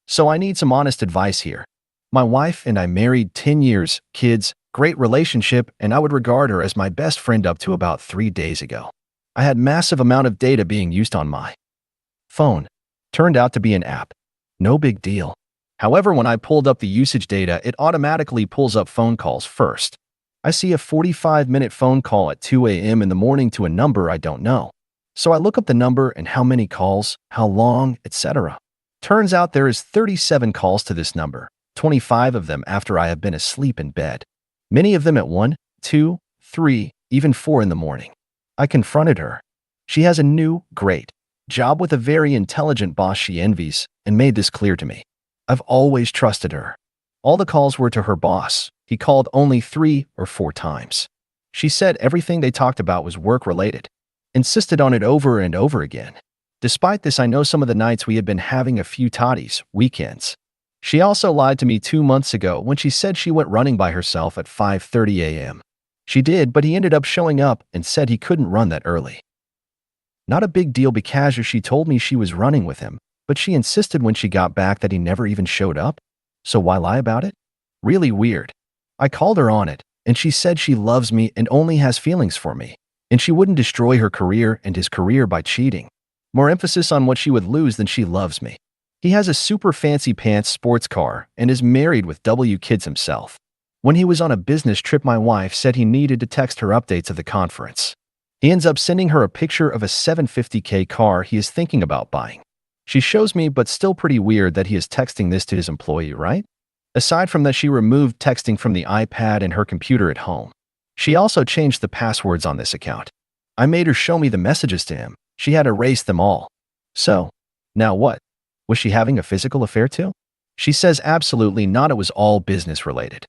So I need some honest advice here. My wife and I married 10 years, kids, great relationship, and I would regard her as my best friend up to about 3 days ago. I had massive amount of data being used on my phone. Turned out to be an app. No big deal. However, when I pulled up the usage data, it automatically pulls up phone calls first. I see a 45-minute phone call at 2 a.m. in the morning to a number I don't know. So I look up the number and how many calls, how long, etc. Turns out there is 37 calls to this number, 25 of them after I have been asleep in bed. Many of them at 1, 2, 3, even 4 in the morning. I confronted her. She has a new, great job with a very intelligent boss she envies and made this clear to me. I've always trusted her. All the calls were to her boss. He called only 3 or 4 times. She said everything they talked about was work-related. Insisted on it over and over again. Despite this, I know some of the nights we had been having a few toddies, weekends. She also lied to me 2 months ago when she said she went running by herself at 5:30 a.m. She did, but he ended up showing up and said he couldn't run that early. Not a big deal because she told me she was running with him, but she insisted when she got back that he never even showed up. So why lie about it? Really weird. I called her on it, and she said she loves me and only has feelings for me, and she wouldn't destroy her career and his career by cheating. More emphasis on what she would lose than she loves me. He has a super fancy pants sports car and is married with kids himself. When he was on a business trip, my wife said he needed to text her updates of the conference. He ends up sending her a picture of a $750K car he is thinking about buying. She shows me, but still pretty weird that he is texting this to his employee, right? Aside from that, she removed texting from the iPad and her computer at home. She also changed the passwords on this account. I made her show me the messages to him. She had erased them all. So, now what? Was she having a physical affair too? She says absolutely not, it was all business related.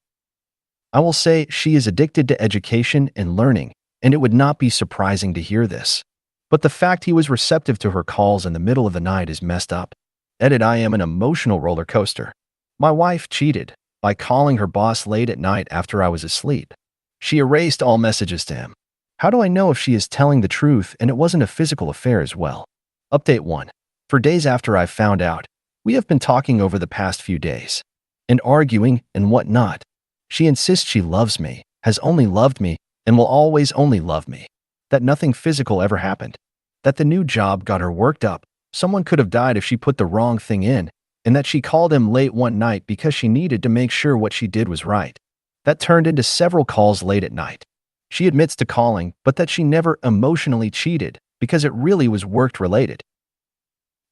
I will say she is addicted to education and learning, and it would not be surprising to hear this. But the fact he was receptive to her calls in the middle of the night is messed up. Edit, I am an emotional roller coaster. My wife cheated by calling her boss late at night after I was asleep. She erased all messages to him. How do I know if she is telling the truth and it wasn't a physical affair as well? Update 1. For days after I found out, we have been talking over the past few days and arguing and whatnot. She insists she loves me, has only loved me, and will always only love me. That nothing physical ever happened. That the new job got her worked up. Someone could have died if she put the wrong thing in, and that she called him late one night because she needed to make sure what she did was right. That turned into several calls late at night. She admits to calling, but that she never emotionally cheated because it really was work-related.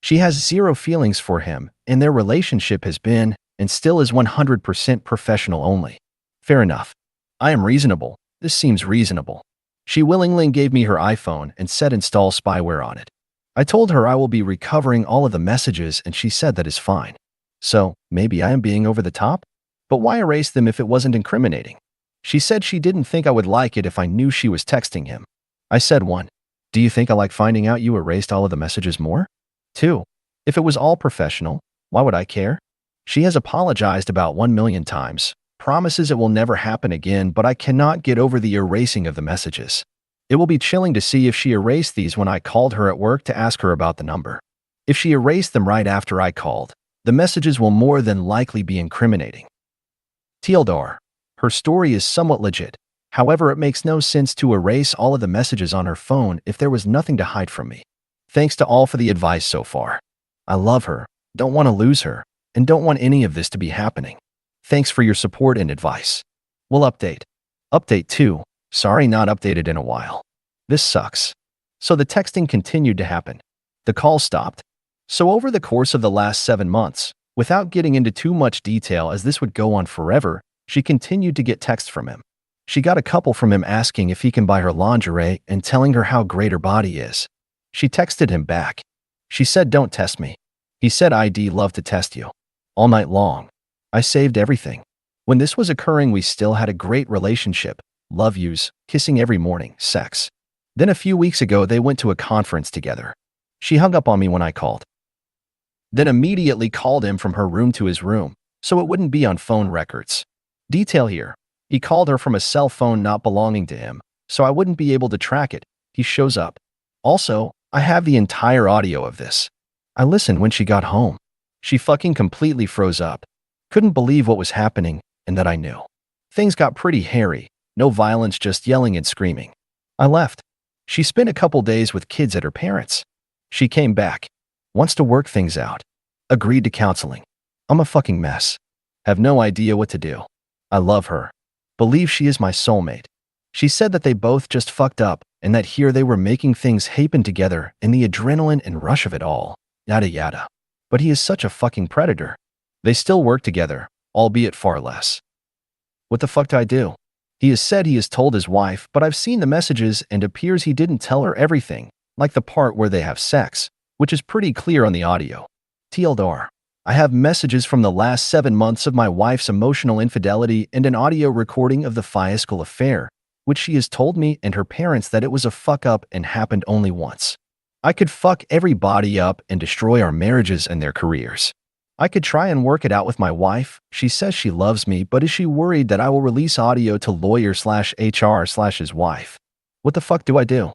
She has zero feelings for him, and their relationship has been, and still is 100% professional only. Fair enough. I am reasonable. This seems reasonable. She willingly gave me her iPhone and said install spyware on it. I told her I will be recovering all of the messages and she said that is fine. So, maybe I am being over the top? But why erase them if it wasn't incriminating? She said she didn't think I would like it if I knew she was texting him. I said 1. Do you think I like finding out you erased all of the messages more? 2. If it was all professional, why would I care? She has apologized about 1,000,000 times, promises it will never happen again, but I cannot get over the erasing of the messages. It will be chilling to see if she erased these when I called her at work to ask her about the number. If she erased them right after I called, the messages will more than likely be incriminating. Tildar. Her story is somewhat legit. However, it makes no sense to erase all of the messages on her phone if there was nothing to hide from me. Thanks to all for the advice so far. I love her, don't want to lose her, and don't want any of this to be happening. Thanks for your support and advice. We'll update. Update 2. Sorry, not updated in a while. This sucks. So the texting continued to happen. The call stopped. So over the course of the last 7 months, without getting into too much detail as this would go on forever, she continued to get texts from him. She got a couple from him asking if he can buy her lingerie and telling her how great her body is. She texted him back. She said, don't test me. He said, I'd love to test you. All night long. I saved everything. When this was occurring, we still had a great relationship. Love yous, kissing every morning, sex. Then a few weeks ago, they went to a conference together. She hung up on me when I called. Then immediately called him from her room to his room, so it wouldn't be on phone records. Detail here. He called her from a cell phone not belonging to him, so I wouldn't be able to track it. He shows up. Also, I have the entire audio of this. I listened when she got home. She fucking completely froze up. Couldn't believe what was happening and that I knew. Things got pretty hairy. No violence, just yelling and screaming. I left. She spent a couple days with kids at her parents'. She came back. Wants to work things out. Agreed to counseling. I'm a fucking mess. Have no idea what to do. I love her. Believe she is my soulmate. She said that they both just fucked up and that here they were making things happen together in the adrenaline and rush of it all. Yada yada. But he is such a fucking predator. They still work together, albeit far less. What the fuck do I do? He has said he has told his wife, but I've seen the messages and appears he didn't tell her everything, like the part where they have sex, which is pretty clear on the audio. TLDR. I have messages from the last 7 months of my wife's emotional infidelity and an audio recording of the fiasco affair, which she has told me and her parents that it was a fuck up and happened only once. I could fuck everybody up and destroy our marriages and their careers. I could try and work it out with my wife. She says she loves me, but is she worried that I will release audio to lawyer/HR/his wife? What the fuck do I do?